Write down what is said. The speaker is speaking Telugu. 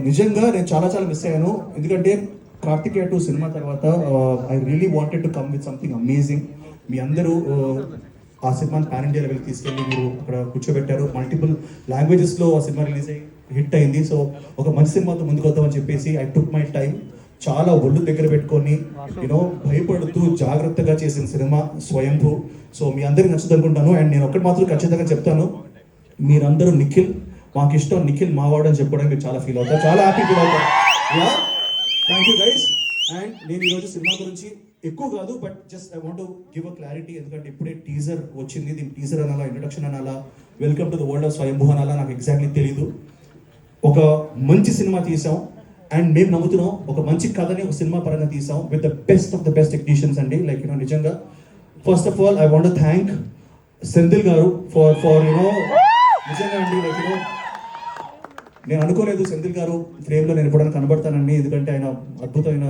నిజంగా నేను చాలా మిస్ అయ్యాను. ఎందుకంటే కార్తికేయ 2 సినిమా తర్వాత I really wanted to come with something amazing. మీ అందరూ ఆ సినిమాని పాన్ ఇండియా లెవెల్కి తీసుకెళ్ళి మీరు అక్కడ కూర్చోబెట్టారు. మల్టిపుల్ లాంగ్వేజెస్లో ఆ సినిమా రిలీజ్ అయ్యి హిట్ అయింది. సో ఒక మంచి సినిమాతో ముందుకు వద్దామని చెప్పేసి ఐ టుక్ మై టైం. చాలా ఒళ్ళు దగ్గర పెట్టుకొని యూనో భయపడుతూ జాగ్రత్తగా చేసిన సినిమా స్వయంభూ. సో మీ అందరికి నచ్చుతుంది అనుకుంటాను. అండ్ నేను ఒకటి మాత్రం ఖచ్చితంగా చెప్తాను, మీరందరూ నిఖిల్ మాకు ఇష్టం, నిఖిల్ మావాడు అని చెప్పుకోవడానికి చాలా ఫీల్ అవుతారు, చాలా హ్యాపీ ఫీల్ అవుతారు. Yeah, thank you guys. And నేను ఈరోజు సినిమా గురించి ఎక్కువ కాదు, but just I want to give a clarity. ఎందుకంటే ఇప్పుడే టీజర్ వచ్చింది, దీని టీజర్ అనాలా, ఇంట్రొడక్షన్ అనాలా, welcome to the world of స్వయంభూ అనాలా నాకు ఎగ్జాక్ట్లీ తెలీదు. ఒక మంచి సినిమా తీసాం అండ్ మేము నమ్ముతున్నాం, ఒక మంచి కథని ఒక సినిమా పరంగా తీసాం with the best of the best technicians అండి. లైక్ యూనో నిజంగా first of all I want to thank Senthil గారు ఫర్ యూనో నిజంగా అండి. లైక్ యూనో నేను అనుకోలేదు సెంథిల్ గారు ఫ్రేమ్లో నేను ఎప్పుడైనా కనబడతానండి, ఎందుకంటే ఆయన అద్భుతమైన